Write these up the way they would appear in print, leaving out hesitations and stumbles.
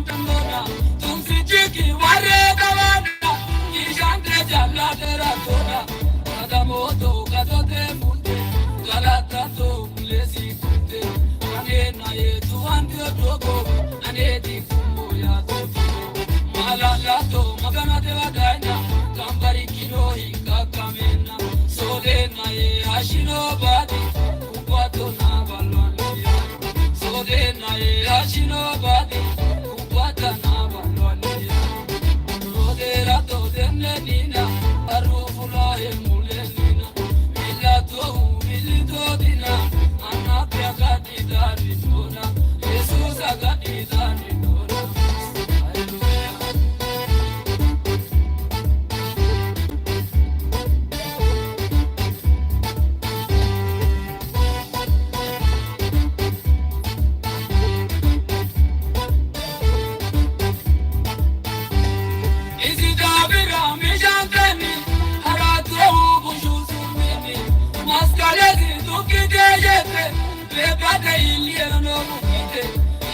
tandona tumsi chiki ware kawana kishante jalla tera tona kadamoto kadote munte galata to mulesi kunte anena yetu andio dogo aneti kumbo ya toto malala to magana de wadanya kambari kino hinga kamena sode na ye ashino badi kupato na balwania sode na ye ashino badi kupata na balwania rode rato denne nina arufula he mulenina milato milito dina anapya kadida nitona Jesus agadida nitona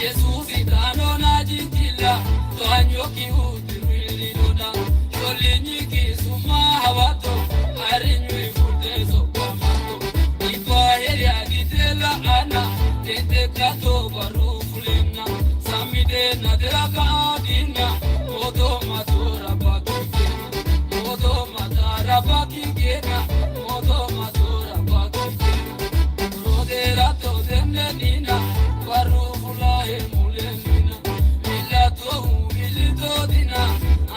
Jesus itano na jitila toanyoki utirili dona sholinyi kisuma hawato arinywe futezo kamato ipaye ya gitela ana tete kato barufulena samide na deraka adina moto matora bakigena moto matara bakigena moto matora bakigena rodera to denenina barufula he mulenina milato milito dina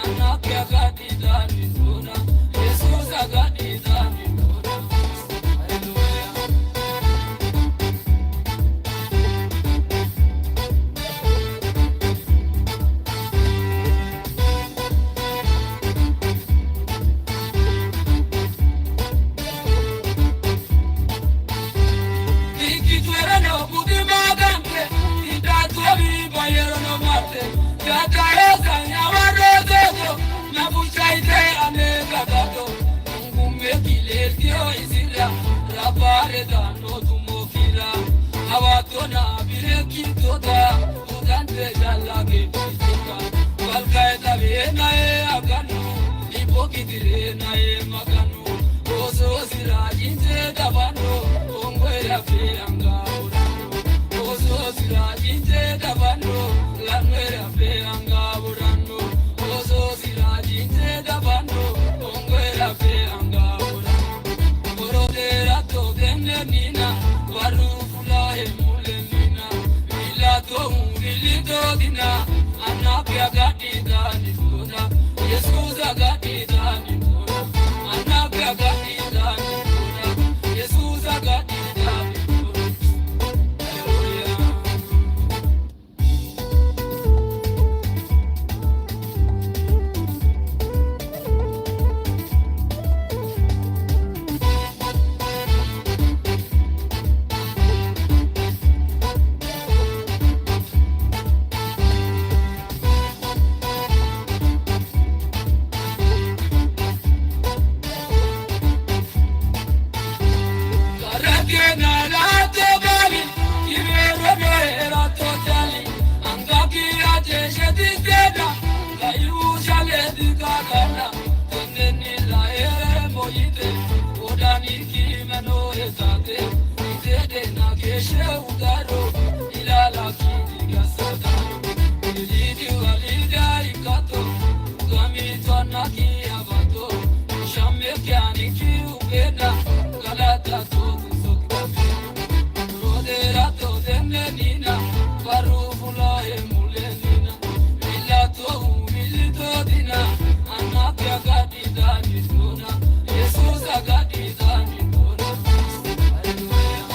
anakya gadida nitona Jesus agadida nitona hallelujah ikitwerano budimagante idatobi bayerano mate yakaeza nyawarozozo nabuchaite anegagato ngumekilekio isira rapare dano tumokira awatona birekitoda udante jalage pitika walkaeta vienae agano ipokitire nae magano oso sirajinte dabano ongwera feanga urano oso sirajinte dabano lanwera feanga urano oso sirajinte dabano ongwera feanga urano korodera to denenina warufula he mulenina milato milito dina anapya gadida nitona Jesus agadida nitona anapya gadida nitona Jesus agadida nitona hallelujah Karagena la tobali, kibero era totali, angaki ajeshe dizeda, kayu shale dikagana, tendeni la ere moyite, odani kimeno ezate, izede na geshe udaro, ilala kidiga sadaro, ilidi walida ikato, ugami twana ki abato, shamme kyani ki ubeda, galata to rodera to denenina barufula he mulenina milato milito dina anapya gadida nitona Jesus agadida nitona hallelujah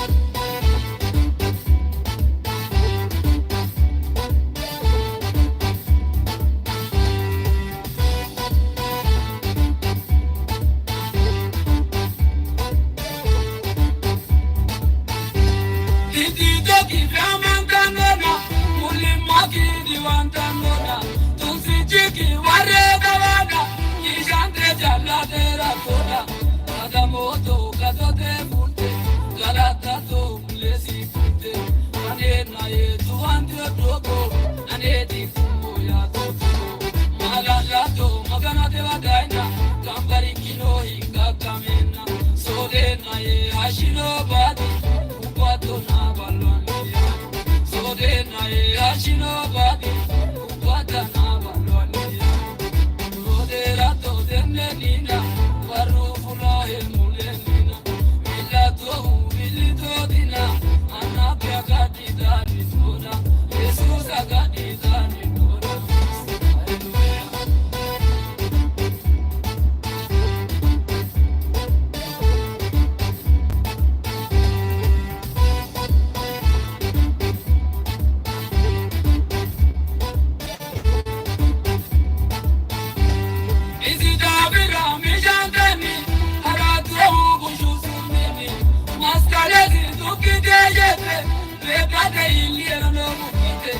Bekade iliera no mukite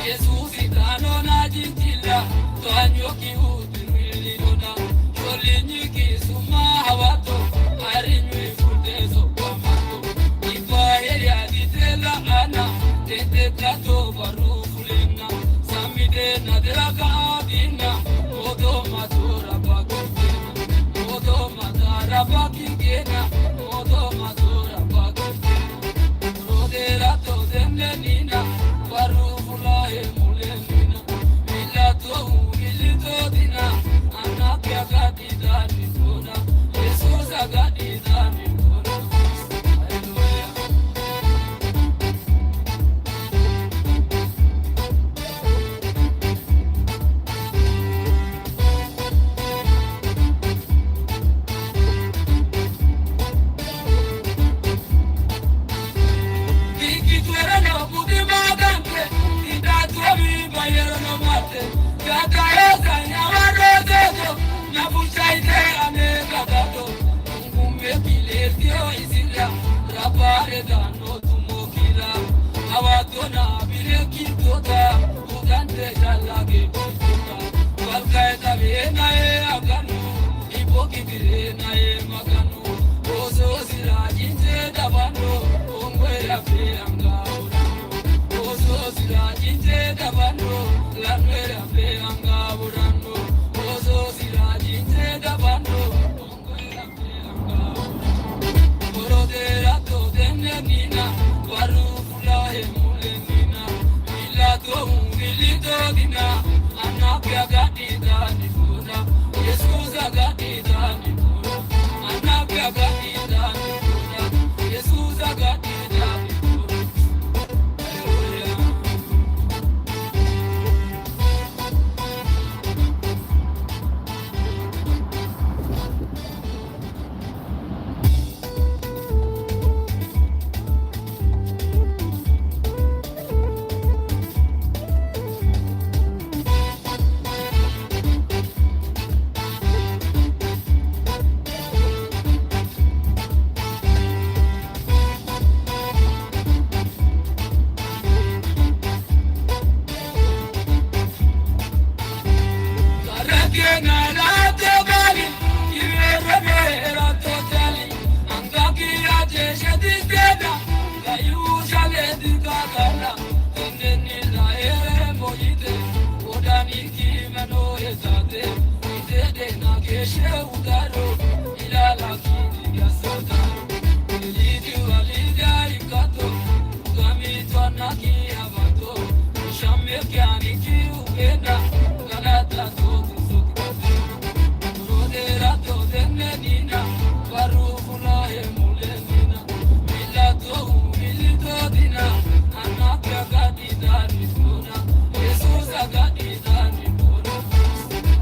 Yesusi tano na jintila Toanyo ki uti nona Jolinyi ki suma hawato Arinywe futezo kwa mato Ipa eria ditela ana Tete plato barufu lena Samide na deraka adina Modo matura bakitena Modo matara bakitena Modo matura bakitena Roderato demlenina Barufulae mulenina Milato milito dina Anapia gadidani tona Yesusa gadidani tona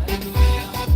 Hallelujah.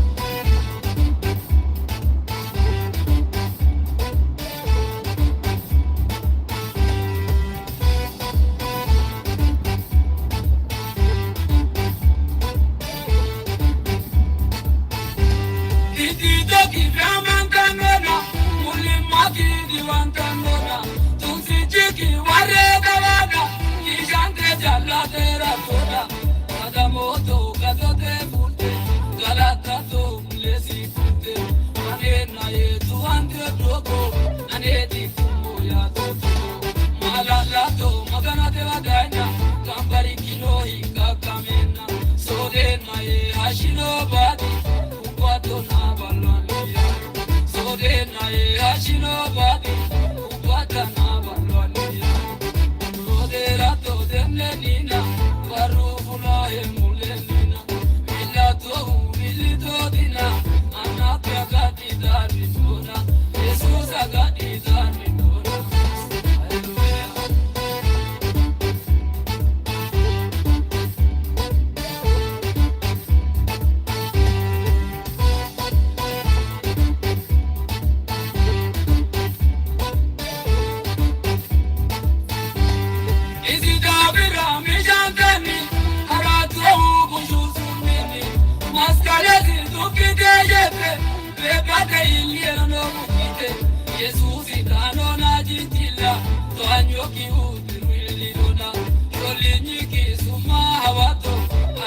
Solinyiki suma hawato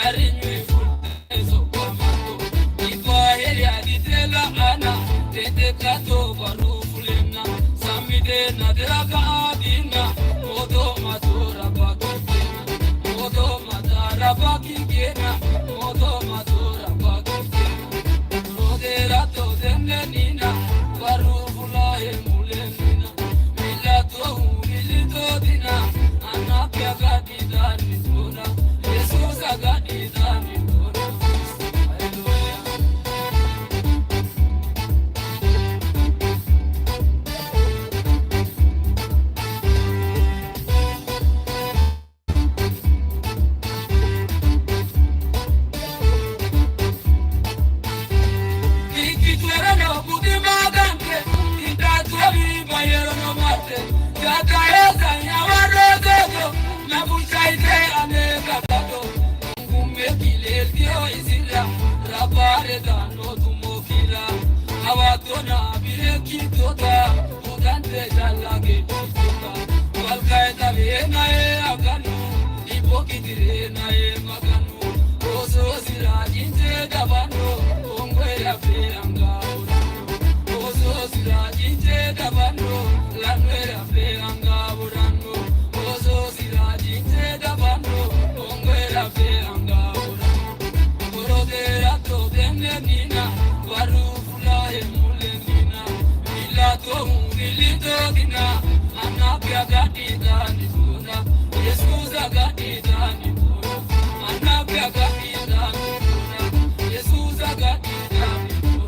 arinywi fultezo kwamato Ifaeli aditela ana tete kato barufulena Samide naderaka adina Modo matura bakikena Modo matara bakikena Modo matura bakikena Roderato denenina Barufula emulenina Milato humilito dina Anapya gadidani tona Jesus agadidani tona Hallelujah. Ikitwera no budima gante Itatwari bayero no mate Yataeza nyawarogogo Nabuchaite aneka kato Ngume kileltio isira Rabare dano tumokila Awatona bire kitota Mugante jalage kitota Walkaeta viena aganu Ipokitire na maganu Oso sira jinte dabano Ongwe ya feanga urano Oso sira jinte dabano Lanwe ya feanga urano Oso sira jinte dabano Ongwe ya feanga urano Orodera to denge nina Warufula emule nina Milato humilito dina Anapya gadida nituna Yesuza gadida nituna Anapya gadida nituna Yesuza gadida nituna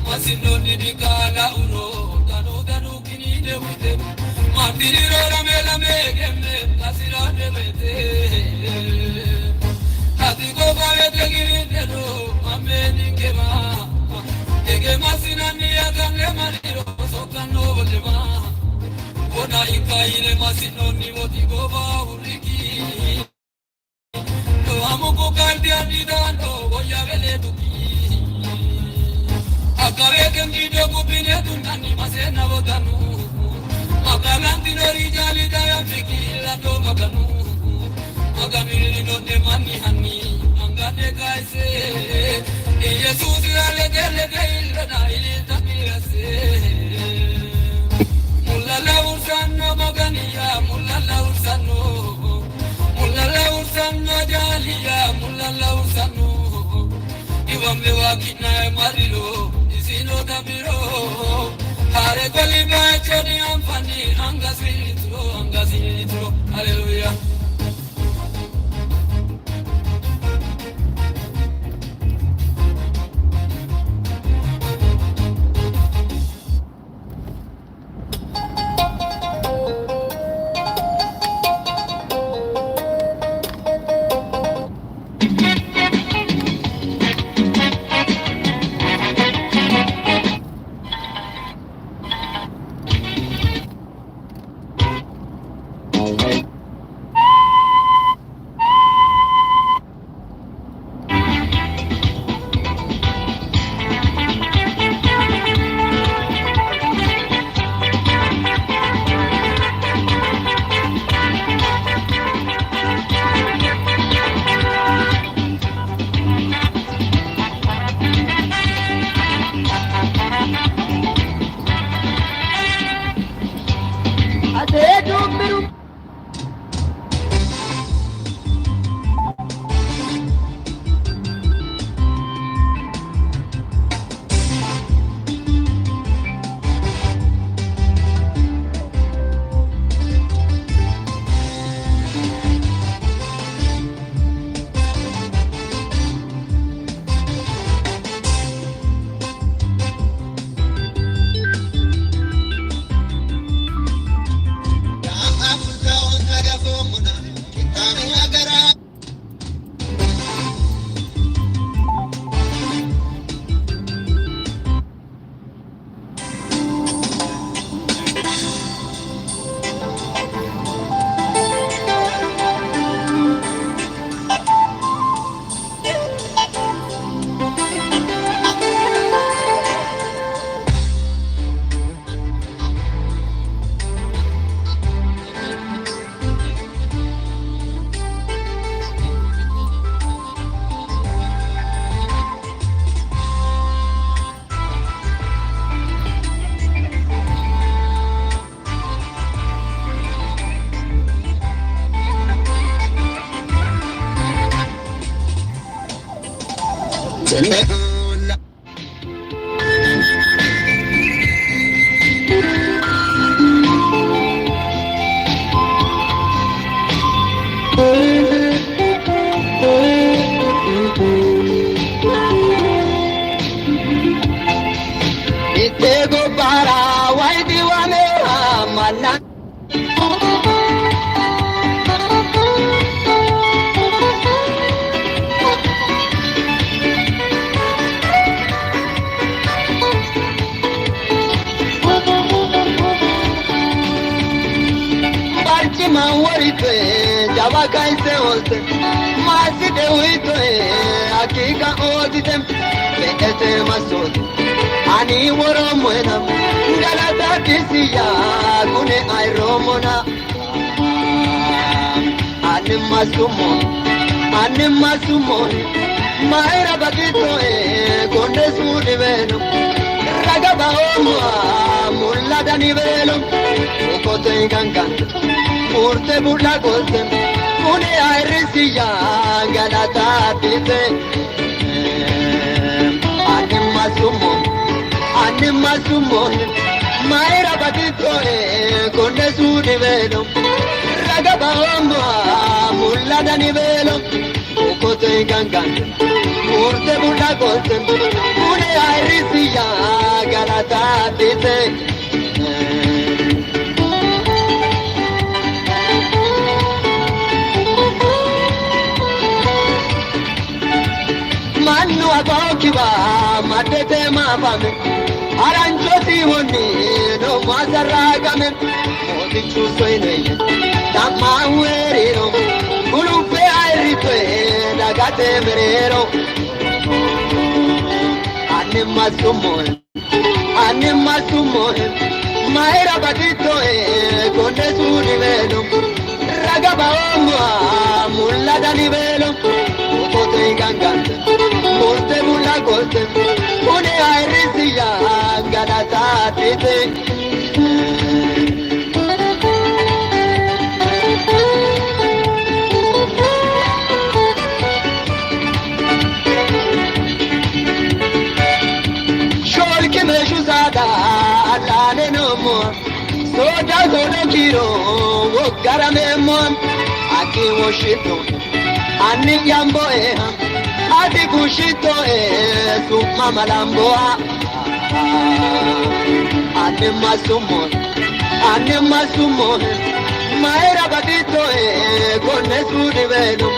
Masinoni di kala uro danu danu kini de wite Matiriro la me kasira de wite Hatigo vale giri de no ameni kema Ege masinani agane mariro sokano bolema Ona ikaire masinoni motigo ba uriki No amuko kaldia di dano voya vele duki Akaveke mkido kupine tunani masena vodanu Makalanti nori jali daya fikila to maganu Magamili no te mani hani Angane kaise Yesus lege illa na ili tapirase Mulala ursano maganiya Mulala ursano Mulala ursano jaliya Mulala ursano Iwambe wakina marilo Isino tabiro Hare koliba choni amfani Angasilitro Hallelujah. Java kaise olte, masi de uito akika oditem, beete masot, ani woro muena, galata kisiya kune ay romona, ani masumo, maera bagito konde sudi veno, ragaba omwa mulla dani velo, kote gangan. Urte bulla golte, une airisiya galata pite. Animasumo, maera batito konde sudi velo, ragaba omwa mulla dani velo, kote gangan. Urte bulla golte, une airisiya galata pite. Manu agokiba matete mafame aranjoti honi no mazaragame odi chusoine tamaweriro ulupe airitwe dagate merero animasumo maera batito konde sudi velo ragaba omwa mulla dani velo kote gangante Morte mulla golte, une airisiya galata tite. Sholke me shuzada alane no mo, soda zono kiro wogara me mo, aki woshito, ani yambo Adi kushito suma malamboa Animasumo Maera batito konne sudi velo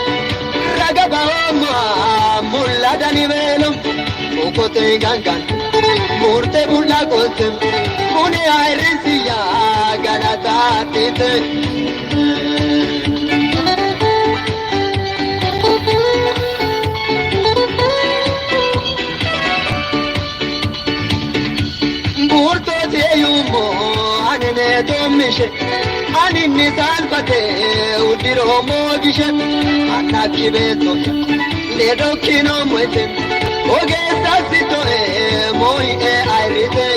Ragaba omwa mulla dani velo Kote gangan Murte bulla golte Mune airisiya galata tite anene domishe anini salpate udiro mogishe anaki beto ledo kino mwete oge sasito moi airite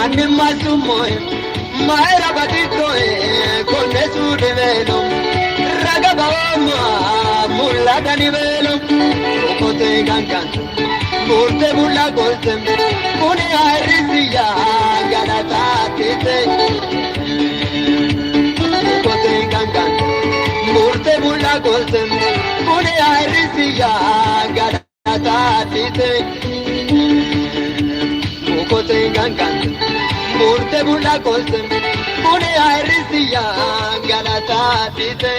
animasumo maera batito konne sude velo ragaba omwa mulla dani velo kote gangan Morte bulla golte, une airisiya galata tite. Kote gangan. Morte bulla golte, une airisiya galata tite. Kote gangan. Morte bulla golte, une airisiya galata tite.